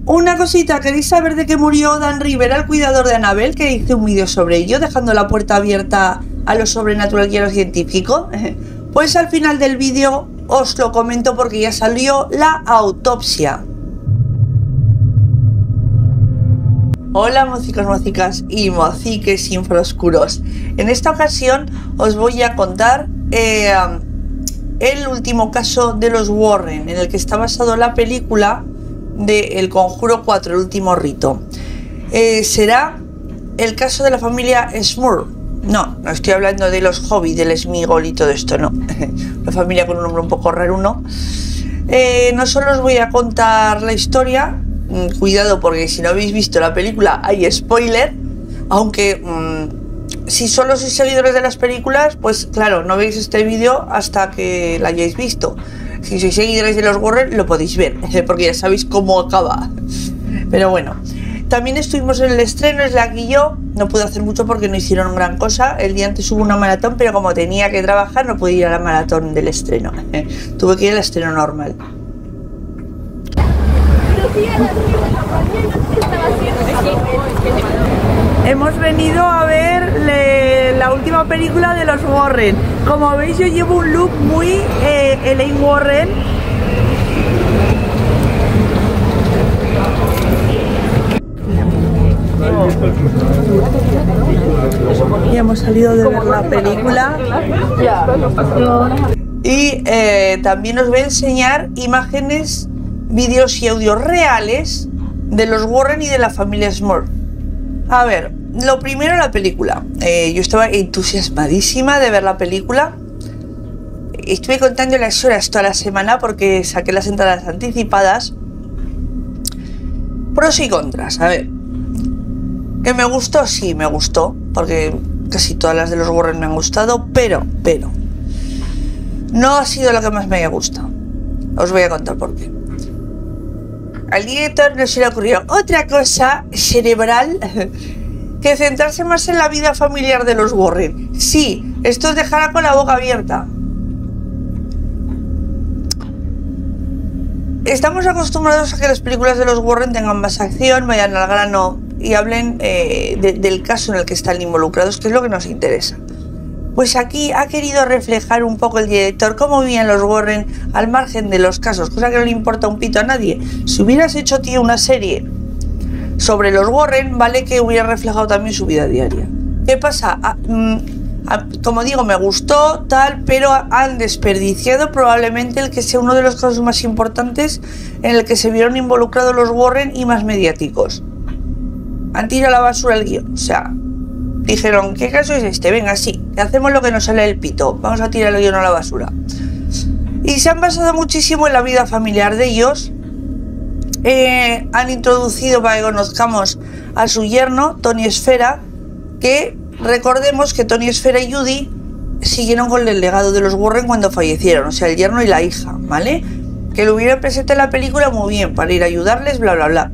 Una cosita, ¿queréis saber de qué murió Dan Rivera, el cuidador de Annabelle? Que hice un vídeo sobre ello, dejando la puerta abierta a lo sobrenatural y a lo científico. Pues al final del vídeo os lo comento porque ya salió la autopsia. Hola mocicos, mocicas y mociques infraoscuros. En esta ocasión os voy a contar el último caso de los Warren, en el que está basado la película de El Conjuro 4, el último rito. Será el caso de la familia Smurf. No estoy hablando de los Hobbits, del Smigol y todo esto, no. Una familia con un nombre un poco raro, ¿no? No solo os voy a contar la historia, cuidado porque si no habéis visto la película hay spoiler, aunque si solo sois seguidores de las películas, pues claro, no veis este vídeo hasta que la hayáis visto. Si sois seguidores de los Warren lo podéis ver, porque ya sabéis cómo acaba. Pero bueno, también estuvimos en el estreno, Slack y yo. No pude hacer mucho porque no hicieron gran cosa. El día antes hubo una maratón, pero como tenía que trabajar no pude ir a la maratón del estreno. Tuve que ir al estreno normal. Hemos venido a ver la última película de los Warren. Como veis, yo llevo un look muy Elaine Warren. Y hemos salido de ver la película. Y también os voy a enseñar imágenes, vídeos y audios reales de los Warren y de la familia Smurf. A ver, lo primero, la película. Yo estaba entusiasmadísima de ver la película. Estuve contando las horas toda la semana porque saqué las entradas anticipadas. Pros y contras, a ver. ¿Que me gustó? Sí, me gustó, porque casi todas las de los Warren me han gustado, pero no ha sido lo que más me haya gustado. Os voy a contar por qué. Al director no se le ocurrió otra cosa cerebral que centrarse más en la vida familiar de los Warren. Sí, esto os dejará con la boca abierta. Estamos acostumbrados a que las películas de los Warren tengan más acción, vayan al grano y hablen del caso en el que están involucrados, que es lo que nos interesa. Pues aquí ha querido reflejar un poco el director cómo vivían los Warren al margen de los casos, cosa que no le importa un pito a nadie. Si hubieras hecho, tío, una serie sobre los Warren, vale que hubiera reflejado también su vida diaria. ¿Qué pasa? Como digo, me gustó tal, pero han desperdiciado probablemente el que sea uno de los casos más importantes en el que se vieron involucrados los Warren y más mediáticos. Han tirado a la basura el guión, o sea, dijeron, ¿qué caso es este? Venga, sí, hacemos lo que nos sale del pito, vamos a tirar el guión a la basura. Y se han basado muchísimo en la vida familiar de ellos. Han introducido, para que conozcamos a su yerno, Tony Esfera, que recordemos que Tony Esfera y Judy siguieron con el legado de los Warren cuando fallecieron, o sea, el yerno y la hija, ¿vale? Que lo hubieran presente en la película muy bien, para ir a ayudarles, bla, bla, bla.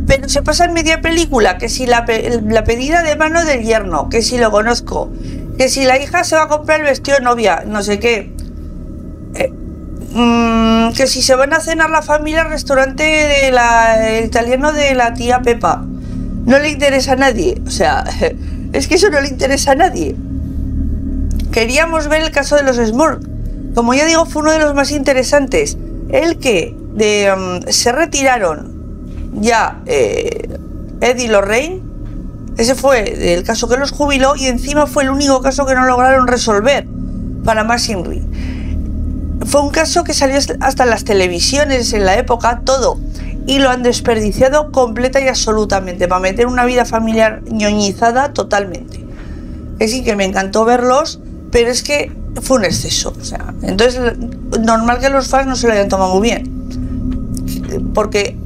Pero se pasa en media película, que si la pedida de mano del yerno, que si lo conozco, que si la hija se va a comprar el vestido de novia, no sé qué, que si se van a cenar la familia al restaurante el italiano de la tía Pepa, no le interesa a nadie, o sea, es que eso no le interesa a nadie. Queríamos ver el caso de los Smurf, como ya digo, fue uno de los más interesantes, el que se retiraron ya Ed y Lorraine. Ese fue el caso que los jubiló y encima fue el único caso que no lograron resolver para McHenry. Fue un caso que salió hasta en las televisiones en la época, todo, y lo han desperdiciado completa y absolutamente para meter una vida familiar ñoñizada totalmente. Es decir, que me encantó verlos, pero es que fue un exceso, o sea, entonces normal que los fans no se lo hayan tomado muy bien, porque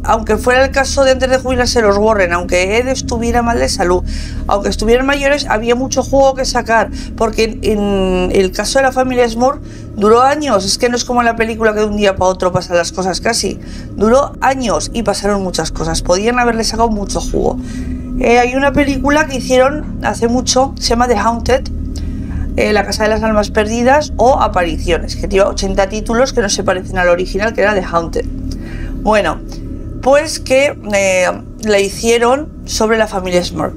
aunque fuera el caso de antes de jubilarse los Warren, aunque Ed estuviera mal de salud, aunque estuvieran mayores, había mucho juego que sacar, porque en el caso de la familia Smurf duró años. Es que no es como en la película que de un día para otro pasan las cosas casi. Duró años y pasaron muchas cosas. Podían haberle sacado mucho jugo. Hay una película que hicieron hace mucho, se llama The Haunted, La Casa de las Almas Perdidas o Apariciones, que lleva 80 títulos que no se parecen al original, que era The Haunted. Bueno, pues que la hicieron sobre la familia Smurf.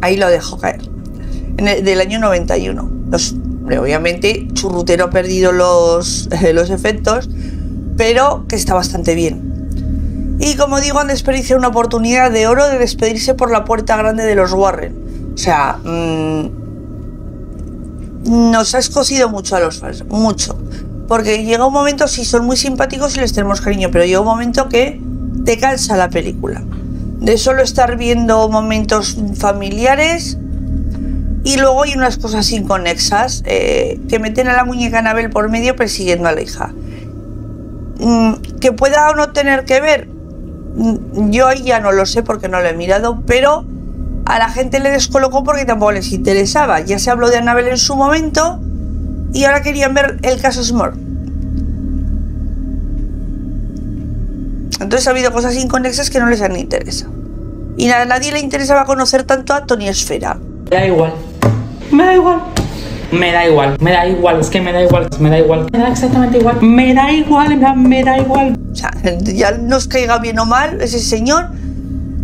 Ahí lo dejo caer. Del año 91. Obviamente, churrutero ha perdido los efectos, pero que está bastante bien. Y como digo, han desperdiciado una oportunidad de oro de despedirse por la puerta grande de los Warren. O sea, nos ha escocido mucho a los fans, mucho. Porque llega un momento, sí, son muy simpáticos y les tenemos cariño, pero llega un momento que te cansa la película. De solo estar viendo momentos familiares y luego hay unas cosas inconexas que meten a la muñeca Annabelle por medio persiguiendo a la hija. Que pueda o no tener que ver, yo ahí ya no lo sé porque no lo he mirado, pero a la gente le descolocó porque tampoco les interesaba. Ya se habló de Annabelle en su momento y ahora querían ver el caso Smurf. Entonces ha habido cosas inconexas que no les han interesado. Y a nadie le interesaba conocer tanto a Tony Esfera. Me da igual. Me da igual. Me da igual. Me da igual. Es que me da igual. Me da igual. Me da exactamente igual. Me da igual. Me da igual. O sea, ya nos caiga bien o mal ese señor,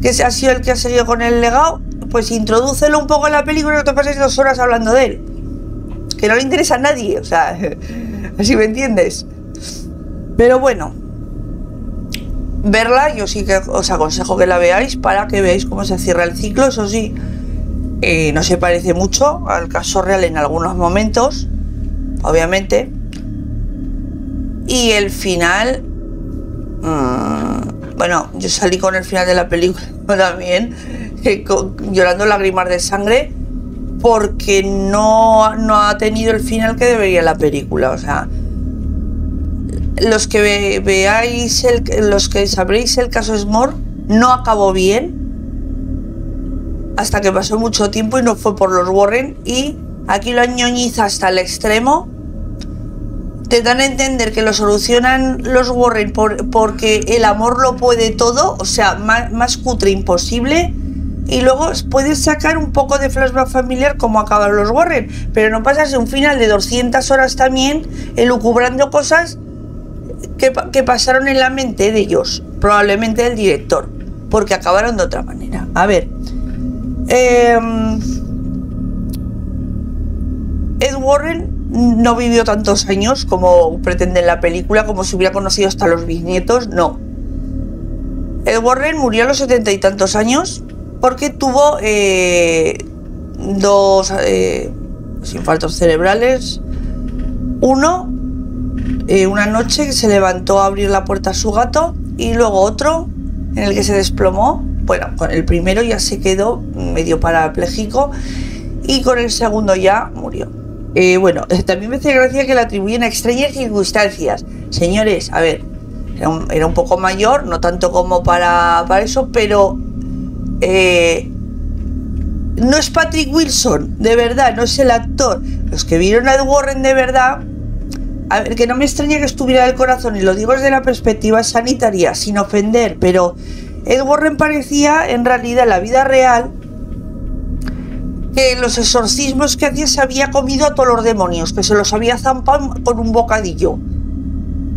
que ha sido el que ha seguido con el legado, pues introdúcelo un poco en la película y no te pases 2 horas hablando de él. Que no le interesa a nadie, o sea, así me entiendes. Pero bueno, verla, yo sí que os aconsejo que la veáis para que veáis cómo se cierra el ciclo. Eso sí, no se parece mucho al caso real en algunos momentos, obviamente. Y el final, bueno, yo salí con el final de la película también, llorando lágrimas de sangre, porque no ha tenido el final que debería la película. O sea, los que veáis, los que sabréis el caso Smurf, no acabó bien hasta que pasó mucho tiempo y no fue por los Warren, y aquí lo ñoñiza hasta el extremo. Te dan a entender que lo solucionan los Warren porque el amor lo puede todo, o sea, más cutre imposible. Y luego puedes sacar un poco de flashback familiar como acabaron los Warren, pero no pasas de un final de 200 horas también elucubrando cosas que pasaron en la mente de ellos, probablemente del director, porque acabaron de otra manera. A ver, Ed Warren no vivió tantos años como pretende en la película, como si hubiera conocido hasta los bisnietos, no. Ed Warren murió a los 70 y tantos años porque tuvo 2 infartos cerebrales. Uno, una noche que se levantó a abrir la puerta a su gato, y luego otro en el que se desplomó. Bueno, con el primero ya se quedó medio parapléjico y con el segundo ya murió. Bueno, también me hace gracia que la atribuyen a extrañas circunstancias. Señores, a ver, era un poco mayor, no tanto como para eso, pero no es Patrick Wilson, de verdad, no es el actor. Los que vieron a Ed Warren de verdad, a ver, que no me extraña que estuviera del corazón, y lo digo desde la perspectiva sanitaria, sin ofender, pero Ed Warren parecía, en realidad, en la vida real, que en los exorcismos que hacía se había comido a todos los demonios, que se los había zampado con un bocadillo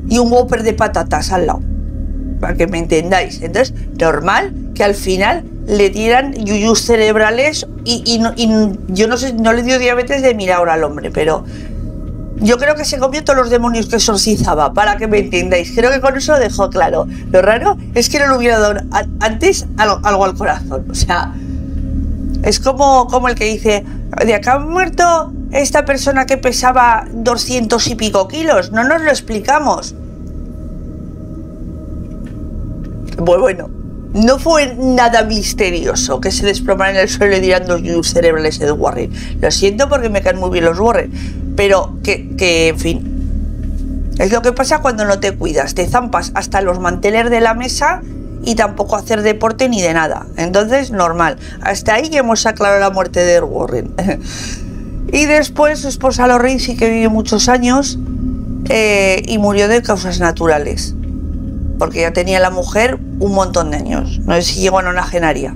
y un whopper de patatas al lado, para que me entendáis. Entonces, normal que al final le dieran yuyus cerebrales y yo no sé, no le dio diabetes de mirar ahora al hombre, pero yo creo que se comió todos los demonios que exorcizaba, para que me entendáis. Creo que con eso lo dejó claro. Lo raro es que no le hubiera dado antes algo al corazón. O sea, es como el que dice, de acá ha muerto esta persona que pesaba 200 y pico kilos. No nos lo explicamos. Pues bueno, no fue nada misterioso que se desplomara en el suelo y le dieran 2 yuyos cerebrales de Warren. Lo siento porque me caen muy bien los Warren, pero que en fin, Es lo que pasa cuando no te cuidas, te zampas hasta los manteles de la mesa y tampoco hacer deporte ni de nada. Entonces, normal. Hasta ahí hemos aclarado la muerte de Ed Warren. Y después su esposa Lorraine sí que vivió muchos años y murió de causas naturales, porque ya tenía la mujer un montón de años. No sé si llegó a nonagenaria.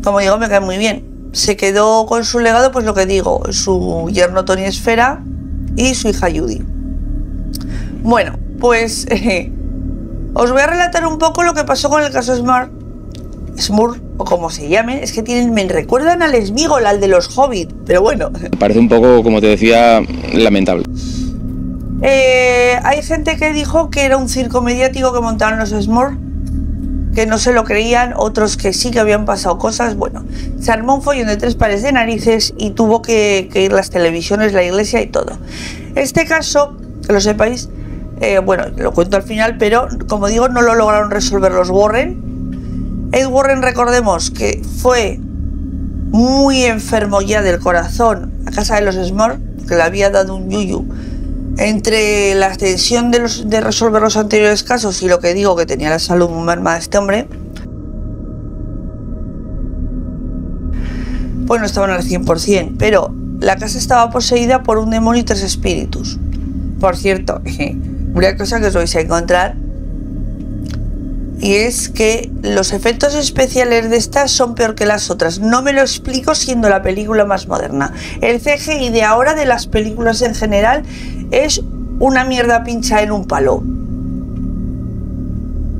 Como digo, me cae muy bien. Se quedó con su legado, pues lo que digo, su yerno Tony Esfera y su hija Judy. Bueno, pues os voy a relatar un poco lo que pasó con el caso Smurf, o como se llame. Es que me recuerdan al Smigol, al de los Hobbit, pero bueno. Me parece un poco, como te decía, lamentable. Hay gente que dijo que era un circo mediático que montaron los Smurf, que no se lo creían, otros que sí, que habían pasado cosas. Bueno, se armó un follón de 3 pares de narices y tuvo que ir las televisiones, la iglesia y todo. Este caso, que lo sepáis, bueno, lo cuento al final, pero como digo, no lo lograron resolver los Warren. Ed Warren, recordemos que fue muy enfermo ya del corazón a casa de los Smurf, que le había dado un yuyu. Entre la tensión de resolver los anteriores casos y lo que digo, que tenía la salud muy mermada este hombre, pues no estaban al 100%, pero la casa estaba poseída por un demonio y 3 espíritus. Por cierto, una cosa que os vais a encontrar, y es que los efectos especiales de estas son peor que las otras. No me lo explico siendo la película más moderna. El CGI de ahora, de las películas en general, es una mierda pincha en un palo.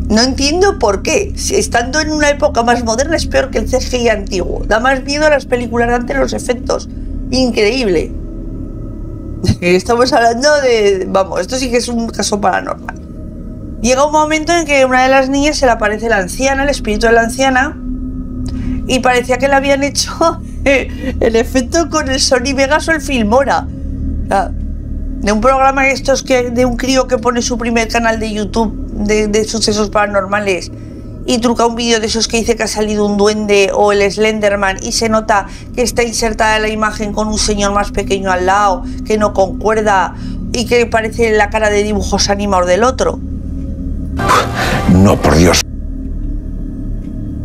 No entiendo por qué. Si estando en una época más moderna es peor que el CGI antiguo. Da más miedo a las películas de antes los efectos. Increíble. Estamos hablando de... Vamos, esto sí que es un caso paranormal. Llega un momento en que a una de las niñas se le aparece la anciana, el espíritu de la anciana, y parecía que le habían hecho el efecto con el Sony Vegas o el Filmora. O sea, de un programa de un crío que pone su primer canal de YouTube de sucesos paranormales y truca un vídeo de esos que dice que ha salido un duende o el Slenderman y se nota que está insertada la imagen con un señor más pequeño al lado, que no concuerda y que parece la cara de dibujos animados del otro. No, por Dios.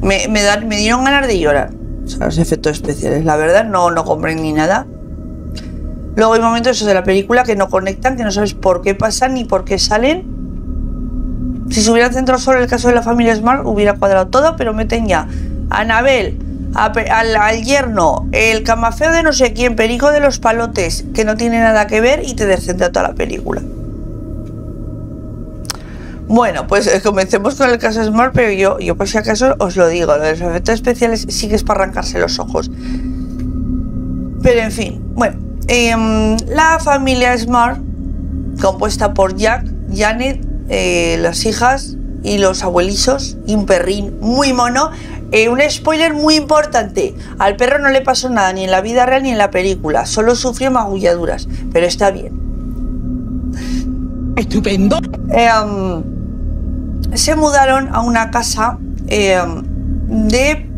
Me dieron ganas de llorar. O sea, los efectos especiales, la verdad, no comprendí nada. Luego hay momentos esos de la película que no conectan, que no sabes por qué pasan ni por qué salen. Si se hubieran centrado solo en el caso de la familia Smart, hubiera cuadrado todo, pero meten ya a Anabel, al yerno, el camafeo de no sé quién, Perico de los Palotes, que no tiene nada que ver, y te descentra toda la película. Bueno, pues comencemos con el caso Smart, pero yo por si acaso os lo digo, lo de los efectos especiales sí que es para arrancarse los ojos. Pero en fin, bueno, la familia Smart, compuesta por Jack, Janet, las hijas y los abuelitos y un perrín muy mono. Un spoiler muy importante: al perro no le pasó nada ni en la vida real ni en la película, solo sufrió magulladuras, pero está bien. Estupendo. Se mudaron a una casa de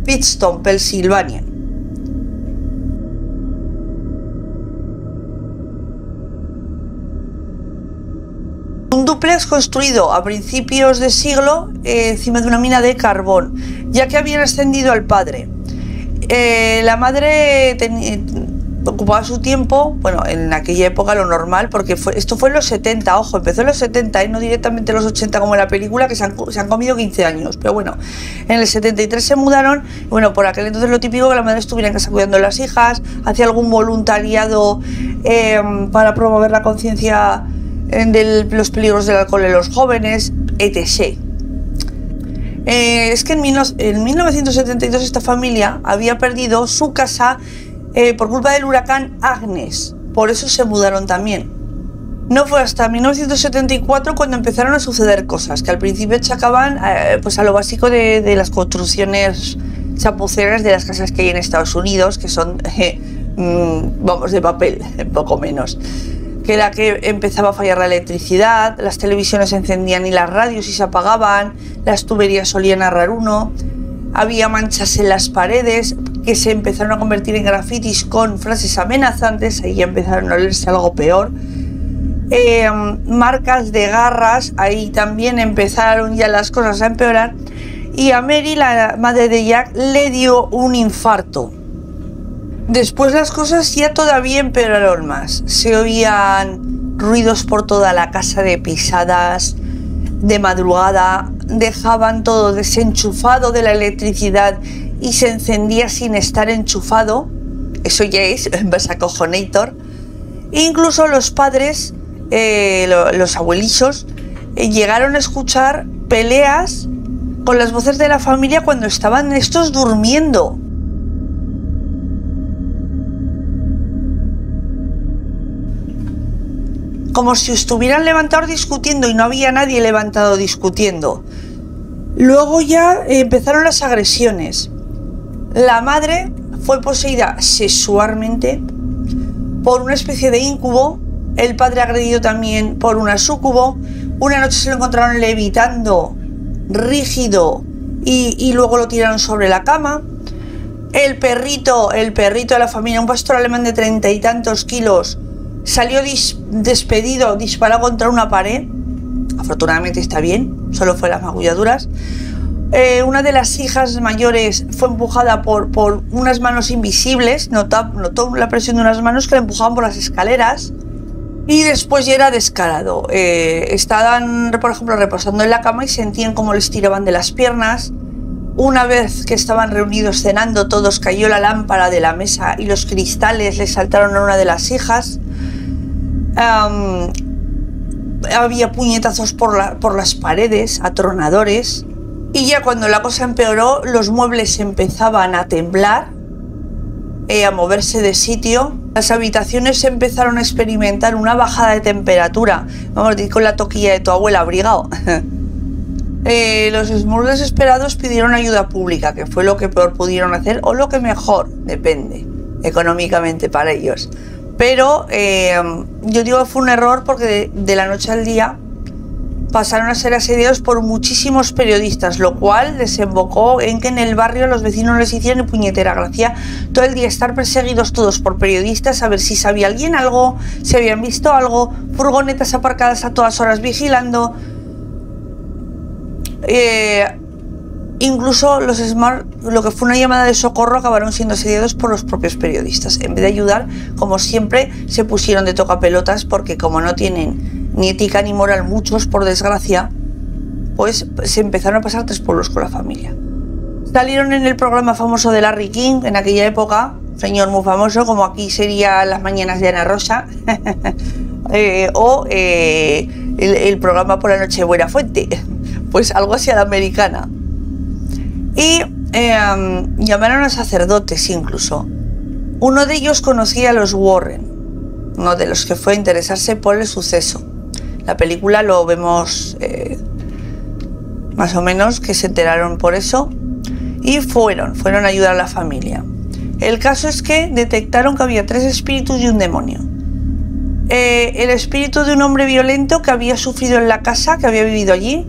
Pittston, Pensilvania. Un dúplex construido a principios de siglo encima de una mina de carbón, ya que habían ascendido al padre. La madre ocupaba su tiempo, bueno, en aquella época lo normal, porque esto fue en los 70, ojo, empezó en los 70 y no directamente en los 80 como en la película, que se han comido 15 años, pero bueno, en el 73 se mudaron. Bueno, por aquel entonces lo típico, que la madre estuviera en casa cuidando de las hijas, hacía algún voluntariado para promover la conciencia de los peligros del alcohol en los jóvenes, etc. Es que en 1972 esta familia había perdido su casa por culpa del huracán Agnes, por eso se mudaron también. No fue hasta 1974 cuando empezaron a suceder cosas que al principio achacaban pues a lo básico de las construcciones chapuceras de las casas que hay en Estados Unidos, que son vamos, de papel, poco menos. Que era que empezaba a fallar la electricidad, las televisiones se encendían y las radios y se apagaban, las tuberías solían arrar uno, había manchas en las paredes que se empezaron a convertir en grafitis con frases amenazantes, ahí ya empezaron a olerse algo peor. marcas de garras. Ahí también empezaron ya las cosas a empeorar. Y a Mary, la madre de Jack, le dio un infarto. Después las cosas ya todavía empeoraron más. Se oían ruidos por toda la casa de pisadas, de madrugada, dejaban todo desenchufado de la electricidad y se encendía sin estar enchufado. Eso ya es acojonator. Incluso los padres, los abuelitos, llegaron a escuchar peleas con las voces de la familia cuando estaban estos durmiendo. Como si estuvieran levantados discutiendo y no había nadie levantado discutiendo. Luego ya empezaron las agresiones. La madre fue poseída sexualmente por una especie de íncubo. El padre agredido también por una súcubo. Una noche se lo encontraron levitando, rígido, y luego lo tiraron sobre la cama. El perrito de la familia, un pastor alemán de 30 y tantos kilos, salió despedido, disparado contra una pared. Afortunadamente está bien, solo fue las magulladuras. Una de las hijas mayores fue empujada por unas manos invisibles. Notó la presión de unas manos que la empujaban por las escaleras. Y después ya era descarado. Estaban, por ejemplo, reposando en la cama y sentían cómo les tiraban de las piernas. Una vez que estaban reunidos cenando todos, cayó la lámpara de la mesa y los cristales le saltaron a una de las hijas. Había puñetazos por las paredes, atronadores. Y ya cuando la cosa empeoró, los muebles empezaban a temblar, a moverse de sitio. Las habitaciones empezaron a experimentar una bajada de temperatura. Vamos a decir, con la toquilla de tu abuela abrigado. Los Smurfs desesperados pidieron ayuda pública, que fue lo que peor pudieron hacer, o lo que mejor, depende, económicamente para ellos. Pero yo digo que fue un error porque de la noche al día pasaron a ser asediados por muchísimos periodistas, lo cual desembocó en que en el barrio los vecinos les hicieron ni puñetera gracia todo el día estar perseguidos todos por periodistas a ver si sabía alguien algo, si habían visto algo, furgonetas aparcadas a todas horas vigilando. Incluso los Smart, lo que fue una llamada de socorro, acabaron siendo asediados por los propios periodistas. En vez de ayudar, como siempre, se pusieron de tocapelotas porque como no tienen ni ética ni moral muchos, por desgracia, pues se empezaron a pasar 3 pueblos con la familia. Salieron en el programa famoso de Larry King en aquella época, señor muy famoso, como aquí sería Las Mañanas de Ana Rosa, o el programa por la noche de Buenafuente, pues algo así a la americana. Y llamaron a sacerdotes incluso. Uno de ellos conocía a los Warren, uno de los que fue a interesarse por el suceso. La película lo vemos más o menos, que se enteraron por eso y fueron a ayudar a la familia. El caso es que detectaron que había 3 espíritus y un demonio. El espíritu de un hombre violento que había sufrido en la casa, que había vivido allí.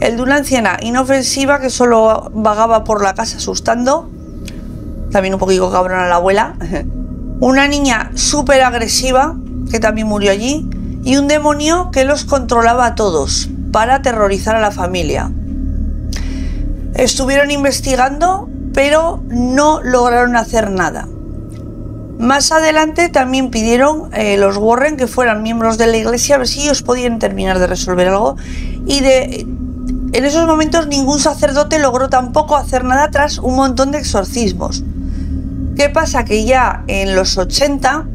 El de una anciana inofensiva que solo vagaba por la casa asustando. También un poquito cabrón a la abuela. Una niña súper agresiva que también murió allí. Y un demonio que los controlaba a todos para aterrorizar a la familia. Estuvieron investigando, pero no lograron hacer nada. Más adelante también pidieron los Warren que fueran miembros de la iglesia a ver si ellos podían terminar de resolver algo. Y en esos momentos ningún sacerdote logró tampoco hacer nada tras un montón de exorcismos. ¿Qué pasa? Que ya en los 80,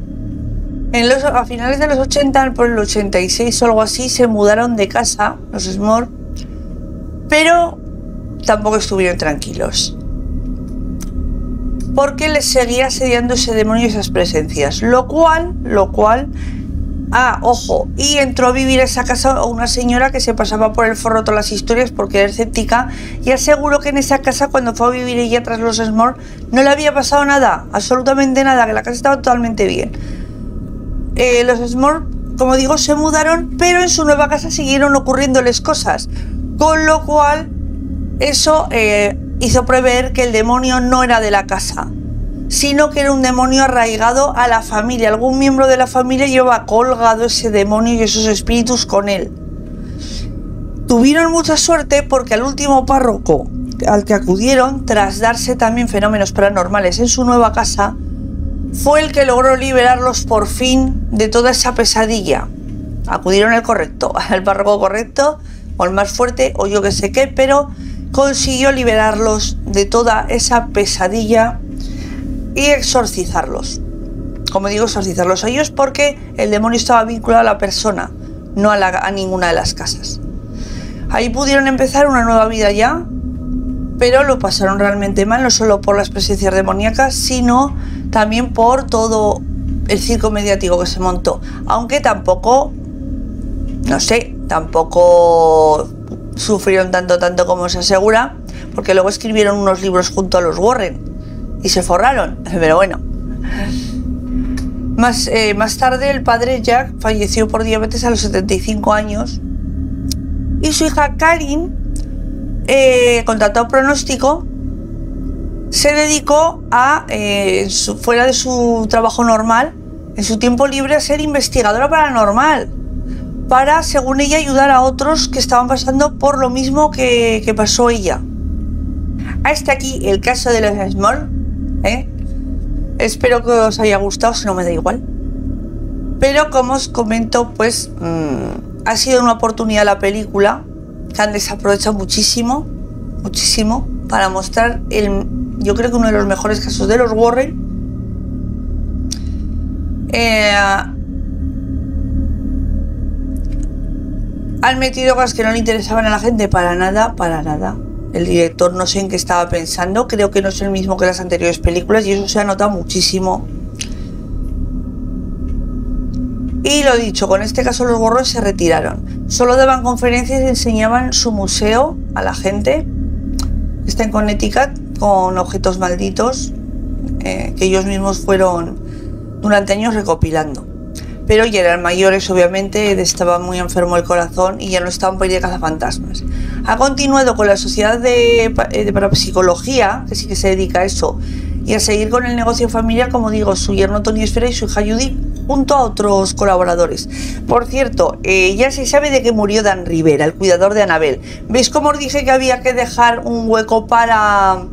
a finales de los 80, por el 86 o algo así, se mudaron de casa los Smurfs, pero tampoco estuvieron tranquilos, porque les seguía asediando ese demonio y esas presencias, lo cual, ojo, y entró a vivir a esa casa una señora que se pasaba por el forro todas las historias porque era escéptica, y aseguró que en esa casa, cuando fue a vivir ella tras los Smurfs, no le había pasado nada, absolutamente nada, que la casa estaba totalmente bien. Los Smurfs, como digo, se mudaron, pero en su nueva casa siguieron ocurriéndoles cosas, con lo cual eso hizo prever que el demonio no era de la casa, sino que era un demonio arraigado a la familia. Algún miembro de la familia llevaba colgado ese demonio y esos espíritus con él. Tuvieron mucha suerte porque al último párroco al que acudieron, tras darse también fenómenos paranormales en su nueva casa, fue el que logró liberarlos por fin de toda esa pesadilla. Acudieron al correcto, al párroco correcto, o el más fuerte, o yo que sé qué, pero consiguió liberarlos de toda esa pesadilla y exorcizarlos. Como digo, exorcizarlos a ellos porque el demonio estaba vinculado a la persona, no a ninguna de las casas. Ahí pudieron empezar una nueva vida ya, pero lo pasaron realmente mal, no solo por las presencias demoníacas, sino también por todo el circo mediático que se montó. Aunque tampoco, no sé, tampoco sufrieron tanto como se asegura, porque luego escribieron unos libros junto a los Warren y se forraron, pero bueno. Más tarde el padre Jack falleció por diabetes a los 75 años y su hija Karin, con tratado pronóstico, se dedicó a, fuera de su trabajo normal, en su tiempo libre, a ser investigadora paranormal, para, según ella, ayudar a otros que estaban pasando por lo mismo que pasó ella. Hasta aquí el caso de los Small, Espero que os haya gustado, si no me da igual. Pero como os comento, pues ha sido una oportunidad la película que han desaprovechado muchísimo para mostrar yo creo que uno de los mejores casos de los Warren. Han metido cosas que no le interesaban a la gente para nada. El director no sé en qué estaba pensando, creo que no es el mismo que las anteriores películas y eso se ha notado muchísimo. Y lo dicho, con este caso los Warren se retiraron. Solo daban conferencias y enseñaban su museo a la gente. Está en Connecticut, con objetos malditos que ellos mismos fueron durante años recopilando. Pero ya eran mayores, obviamente, estaba muy enfermo el corazón y ya no estaban para ir de cazafantasmas. Ha continuado con la Sociedad de Parapsicología, que sí que se dedica a eso, y a seguir con el negocio familiar, como digo, su yerno Tony Esfera y su hija Judy, junto a otros colaboradores. Por cierto, ya se sabe de que murió Dan Rivera, el cuidador de Annabelle. ¿Veis cómo os dije que había que dejar un hueco para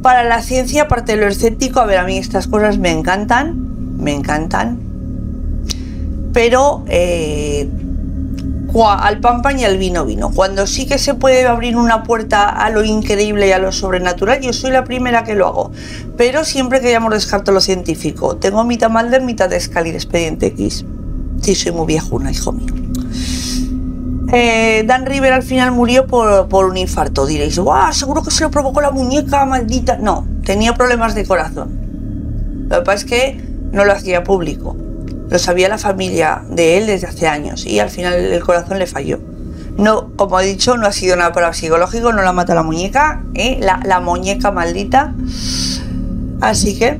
la ciencia, aparte de lo escéptico? A ver, a mí estas cosas me encantan. Pero al pan y al vino. Cuando sí que se puede abrir una puerta a lo increíble y a lo sobrenatural, yo soy la primera que lo hago. Pero siempre que hayamos descartado lo científico. Tengo mitad Mulder, mitad de Scully de Expediente X. Sí, soy muy viejuna, hijo mío. Dan Rivera al final murió por un infarto. Diréis, ¡guau! Seguro que se lo provocó la muñeca maldita. No, tenía problemas de corazón. Lo que pasa es que no lo hacía público. Lo sabía la familia de él desde hace años y al final el corazón le falló. No, como he dicho, no ha sido nada parapsicológico, no la mata la muñeca, la muñeca maldita. Así que,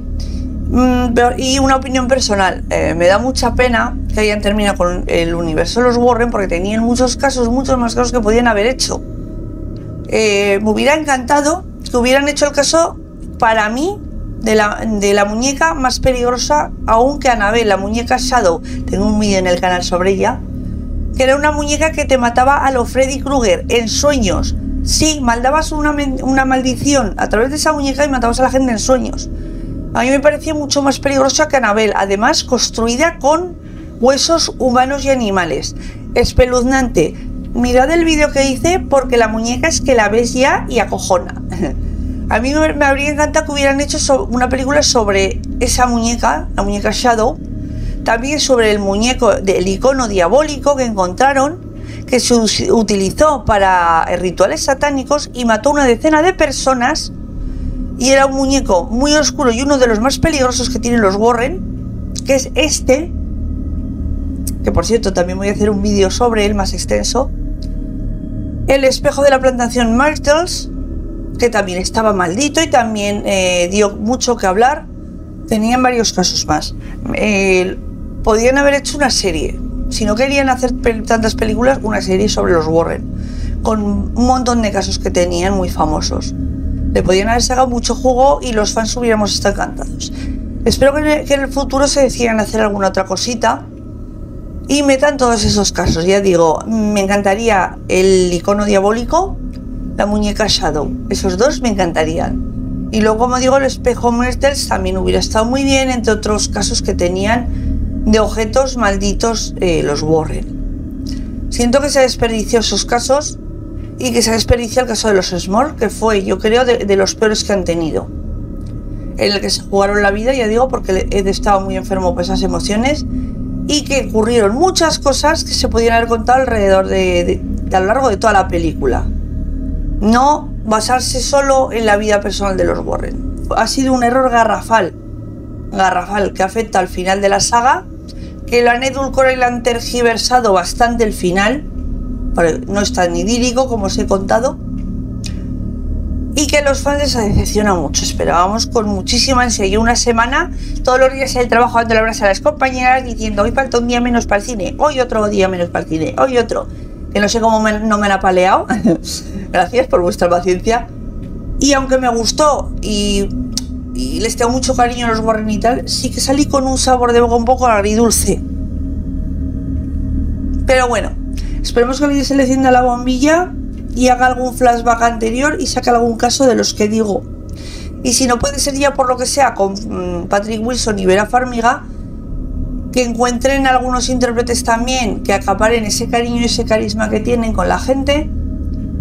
y una opinión personal, me da mucha pena que hayan terminado con el universo de los Warren porque tenían muchos más casos que podían haber hecho. Me hubiera encantado que hubieran hecho el caso, para mí, de la muñeca más peligrosa aún que Annabelle, la muñeca Shadow. Tengo un vídeo en el canal sobre ella, que era una muñeca que te mataba a lo Freddy Krueger en sueños. Sí, maldabas una maldición a través de esa muñeca y matabas a la gente en sueños. A mí me parecía mucho más peligrosa que Annabelle, además construida con huesos humanos y animales. Espeluznante. Mirad el vídeo que hice porque la muñeca es que la ves ya y acojona. A mí me habría encantado que hubieran hecho una película sobre esa muñeca, la muñeca Shadow, también sobre el muñeco del icono diabólico que encontraron, que se utilizó para rituales satánicos y mató una decena de personas, y era un muñeco muy oscuro y uno de los más peligrosos que tienen los Warren, que es este, que por cierto también voy a hacer un vídeo sobre él más extenso, el espejo de la plantación Myrtles, que también estaba maldito y también dio mucho que hablar. Tenían varios casos más. Podían haber hecho una serie, si no querían hacer tantas películas, una serie sobre los Warren, con un montón de casos que tenían muy famosos. Le podían haber sacado mucho jugo y los fans hubiéramos estado encantados. Espero que en el futuro se decidan hacer alguna otra cosita y metan todos esos casos. Ya digo, me encantaría el icono diabólico, la muñeca Shadow. Esos dos me encantarían. Y luego, como digo, el espejo Myrtles también hubiera estado muy bien, entre otros casos que tenían de objetos malditos los Warren. Siento que se desperdició esos casos y que se desperdició el caso de los Small, que fue, yo creo, de los peores que han tenido. En el que se jugaron la vida, ya digo, porque Ed estaba muy enfermo por esas emociones y que ocurrieron muchas cosas que se podían haber contado alrededor a lo largo de toda la película. No basarse solo en la vida personal de los Warren. Ha sido un error garrafal que afecta al final de la saga, que lo han edulcorado y lo han tergiversado bastante el final, porque no es tan idílico como os he contado, y que a los fans les ha decepcionado mucho. Esperábamos con muchísima ansia y una semana, todos los días en el trabajo dando abrazos a las compañeras diciendo: hoy falta un día menos para el cine, hoy otro día menos para el cine, hoy otro, que no sé cómo no me han apaleado. Gracias por vuestra paciencia. Y aunque me gustó y les tengo mucho cariño a los Warren y tal, sí que salí con un sabor de boca un poco agridulce. Pero bueno, esperemos que alguien se le encienda la bombilla y haga algún flashback anterior y saque algún caso de los que digo. Y si no puede ser ya por lo que sea con Patrick Wilson y Vera Farmiga, que encuentren algunos intérpretes también que acaparen ese cariño y ese carisma que tienen con la gente,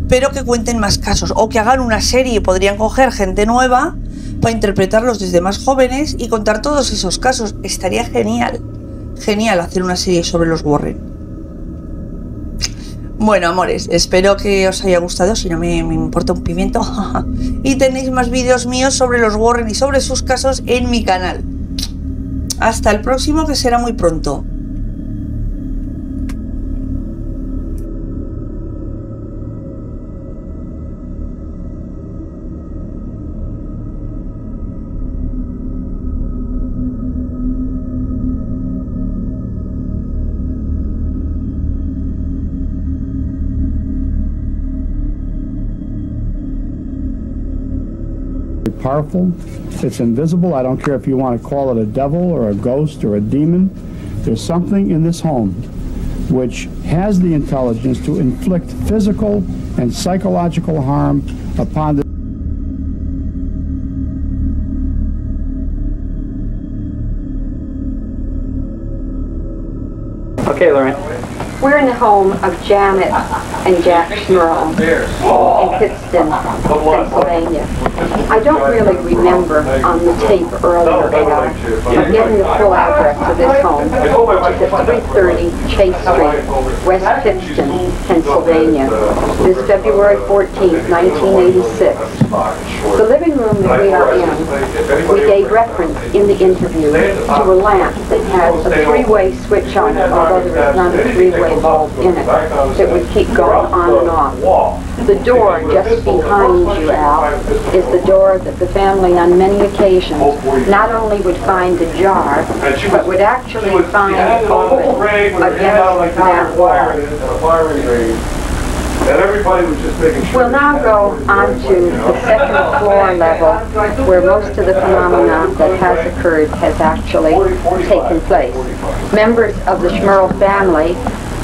pero que cuenten más casos, o que hagan una serie. Podrían coger gente nueva para interpretarlos desde más jóvenes y contar todos esos casos. Estaría genial hacer una serie sobre los Warren. Bueno, amores, espero que os haya gustado, si no me importa un pimiento. Y tenéis más vídeos míos sobre los Warren y sobre sus casos en mi canal. Hasta el próximo, que será muy pronto. Powerful. It's invisible. I don't care if you want to call it a devil or a ghost or a demon. There's something in this home which has the intelligence to inflict physical and psychological harm upon the Okay, Lauren. We're in the home of Janet and Jack Schmerl in Pittston, Pennsylvania. I don't really remember on the tape earlier, but getting the full address of this home, which is at 330 Chase Street, West Pittston, Pennsylvania. This is February 14th, 1986. The living room that we are in, we gave reference in the interview to a lamp that has a three-way switch on it, although there is not a three-way bulb in it that would keep going on and off. The door just behind you, Al, is the door that the family on many occasions not only would find ajar, but would actually find open against that wall. We'll now go on to the second floor level, where most of the phenomena that has occurred has actually taken place. Members of the Schmerl family,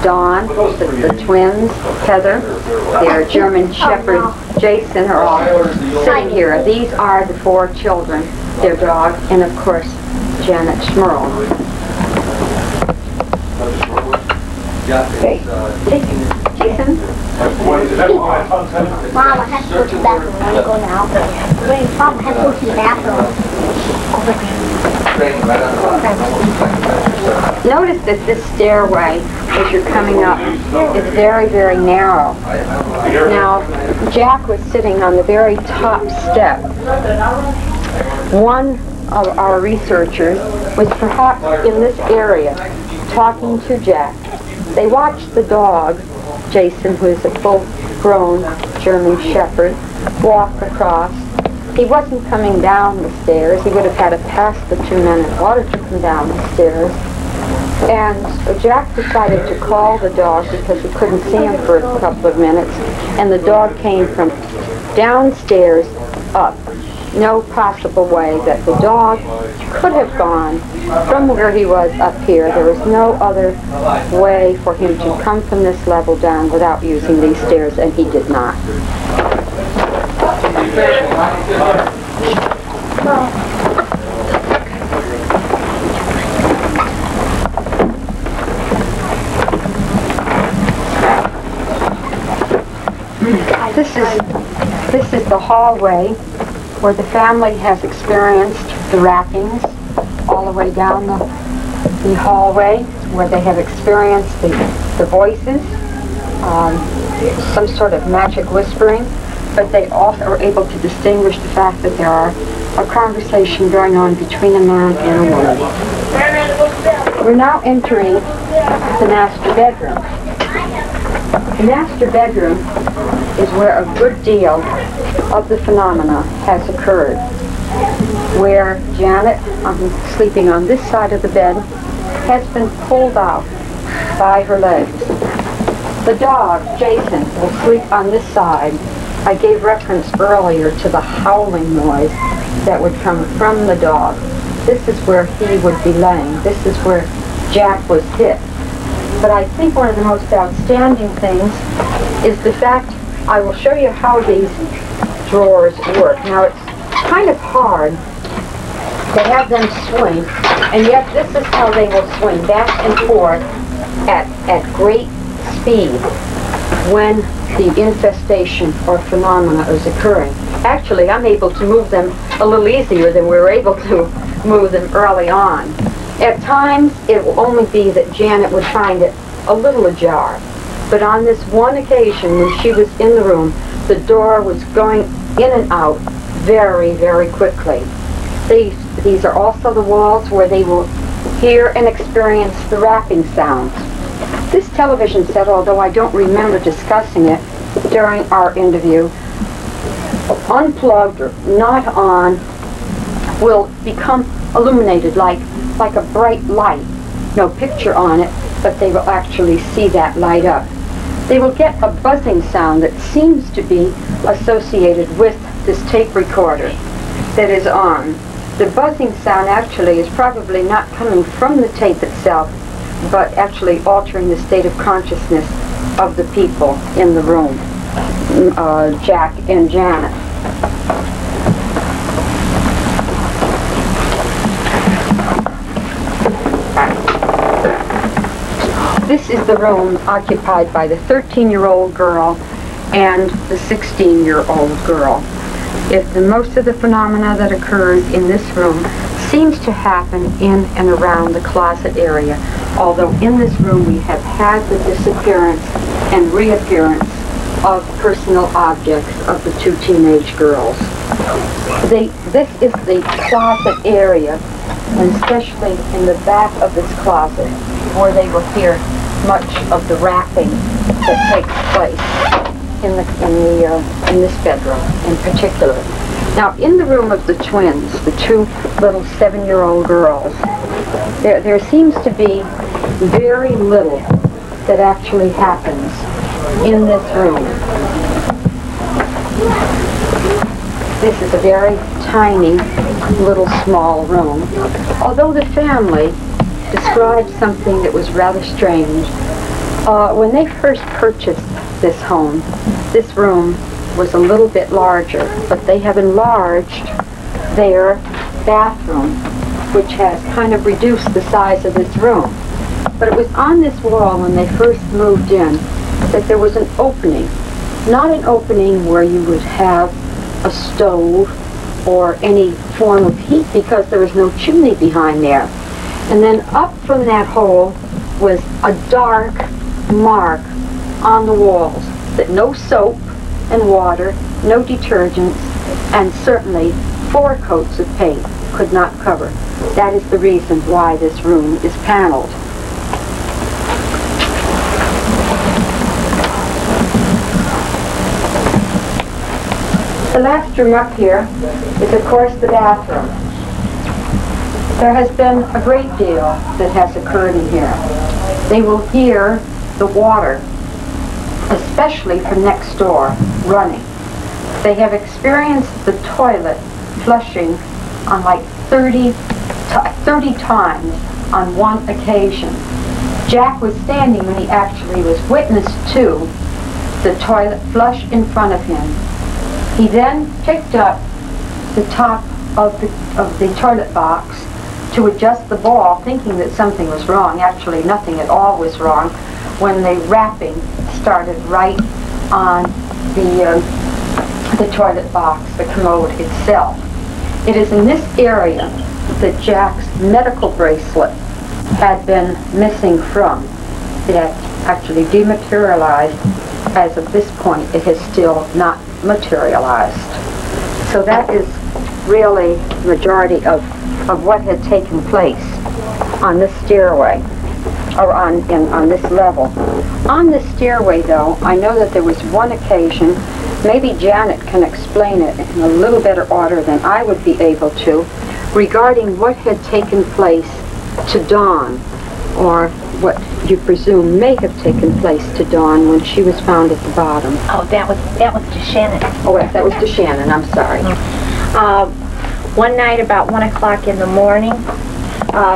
Dawn, the twins, Heather, their German Shepherd, Jason, are all sitting here. These are the four children, their dog, and of course, Janet Schmerl. Okay. Jason? Mom, I have to go to the bathroom. I want to go now. Wait, Mom, I have to go to the bathroom. Notice that this stairway, as you're coming up, is very, very narrow. Now, Jack was sitting on the very top step. One of our researchers was perhaps in this area talking to Jack. They watched the dog, Jason, who is a full-grown German Shepherd, walk across. He wasn't coming down the stairs. He would have had to pass the two men in order to come down the stairs. And Jack decided to call the dog because he couldn't see him for a couple of minutes. And the dog came from downstairs up. No possible way that the dog could have gone from where he was up here. There was no other way for him to come from this level down without using these stairs, and he did not. This is the hallway where the family has experienced the rappings, all the way down the hallway where they have experienced the voices, some sort of magic whispering, but they also are able to distinguish the fact that there are a conversation going on between a man and a woman. We're now entering the master bedroom. The master bedroom is where a good deal of the phenomena has occurred. Where Janet, sleeping on this side of the bed, has been pulled out by her legs. The dog, Jason, will sleep on this side. I gave reference earlier to the howling noise that would come from the dog. This is where he would be laying. This is where Jack was hit. But I think one of the most outstanding things is the fact, I will show you how these drawers work. Now it's kind of hard to have them swing, and yet this is how they will swing back and forth at great speed when the infestation or phenomena is occurring. Actually, I'm able to move them a little easier than we were able to move them early on. At times, it will only be that Janet would find it a little ajar. But on this one occasion, when she was in the room, the door was going in and out very, very quickly. These are also the walls where they will hear and experience the rapping sounds. This television set, although I don't remember discussing it during our interview, unplugged or not on, will become illuminated like a bright light. No picture on it, but they will actually see that light up. They will get a buzzing sound that seems to be associated with this tape recorder that is on. The buzzing sound actually is probably not coming from the tape itself, but actually altering the state of consciousness of the people in the room, Jack and Janet. This is the room occupied by the 13-year-old girl and the 16-year-old girl. Most of the phenomena that occurs in this room seems to happen in and around the closet area, although in this room we have had the disappearance and reappearance of personal objects of the two teenage girls. This is the closet area, and especially in the back of this closet, where they will hear much of the rapping that takes place in this bedroom in particular. Now, in the room of the twins, the two little 7-year-old girls, there seems to be very little that actually happens in this room. This is a very tiny, little, small room. Although the family described something that was rather strange. When they first purchased this home, this room was a little bit larger, but they have enlarged their bathroom, which has kind of reduced the size of this room. But it was on this wall when they first moved in that there was an opening. Not an opening where you would have a stove or any form of heat, because there was no chimney behind there. And then up from that hole was a dark mark on the walls that no soap and water, no detergents, and certainly 4 coats of paint could not cover. That is the reason why this room is paneled. The last room up here is, of course, the bathroom. There has been a great deal that has occurred in here. They will hear the water, especially from next door, running. They have experienced the toilet flushing on like 30 times on one occasion. Jack was standing when he actually was witness to the toilet flush in front of him. He then picked up the top of the toilet box to adjust the ball, thinking that something was wrong. Actually, nothing at all was wrong when the wrapping started right on the toilet box, the commode itself. It is in this area that Jack's medical bracelet had been missing from. It had actually dematerialized. As of this point, it has still not materialized. So that is really the majority of what had taken place on this stairway, or on this level. On this stairway, though, I know that there was one occasion, maybe Janet can explain it in a little better order than I would be able to, regarding what had taken place to Dawn, or what you presume may have taken place to Dawn when she was found at the bottom. Oh, that was to Shannon. Oh, that was to Shannon, I'm sorry. One night about 1 o'clock in the morning,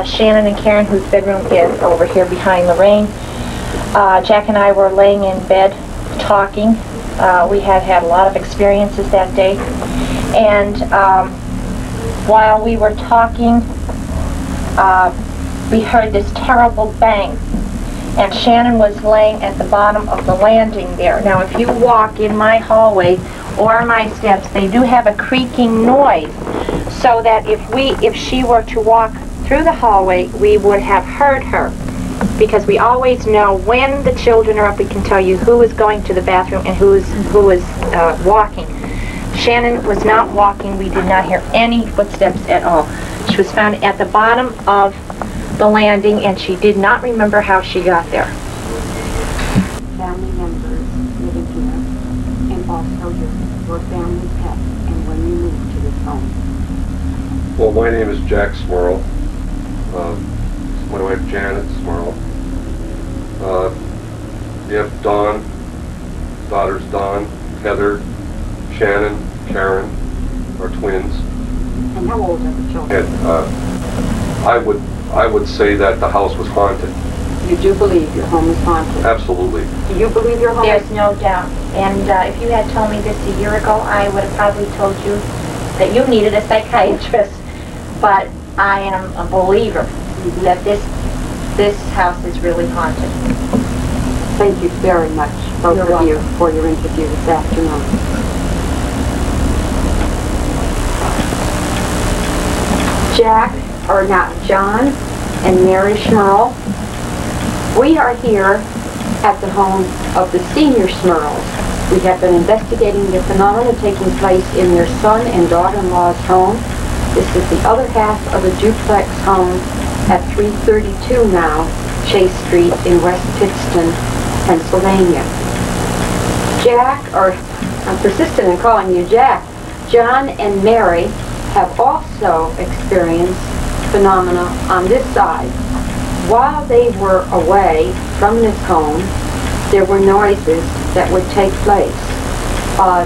Shannon and Karen, whose bedroom is over here behind Lorraine, Jack and I were laying in bed talking. We had had a lot of experiences that day, and while we were talking, we heard this terrible bang, and Shannon was laying at the bottom of the landing there. Now, if you walk in my hallway or my steps, they do have a creaking noise, so that if she were to walk through the hallway, we would have heard her, because we always know when the children are up. We can tell you who is going to the bathroom and who is walking. Shannon was not walking. We did not hear any footsteps at all. She was found at the bottom of the landing, and she did not remember how she got there. Family members living here, and also your family pet, and when you moved to this home. Well, my name is Jack Smurl. My wife Janet Smurl. You have Dawn, daughters Dawn, Heather, Shannon, Karen, are twins. And how old are the children? And I would say that the house was haunted. You do believe your home is haunted? Absolutely. Do you believe your home is There's no doubt. And if you had told me this a year ago, I would have probably told you that you needed a psychiatrist. But I am a believer that this house is really haunted. Thank you very much, both of you, for your interview this afternoon. Jack, or not John, and Mary Smurl, we are here at the home of the senior Smurls. We have been investigating the phenomena taking place in their son and daughter-in-law's home. This is the other half of a duplex home at 332 now, Chase Street in West Pittston, Pennsylvania. Jack, or I'm persistent in calling you Jack, John and Mary have also experienced phenomena on this side. While they were away from this home, there were noises that would take place.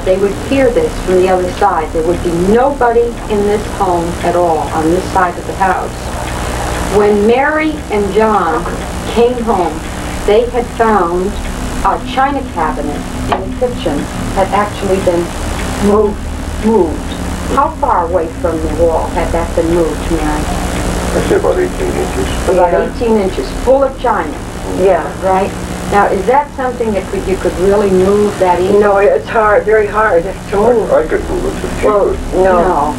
They would hear this from the other side. There would be nobody in this home at all on this side of the house. When Mary and John came home, they had found a china cabinet in the kitchen had actually been moved. How far away from the wall had that been moved, Mary? I'd say about 18 inches. About 18 inches, full of china. Yeah. Right? Now, is that something that you could really move that easily? No, it's hard, very hard to move. I could move it. Well, no.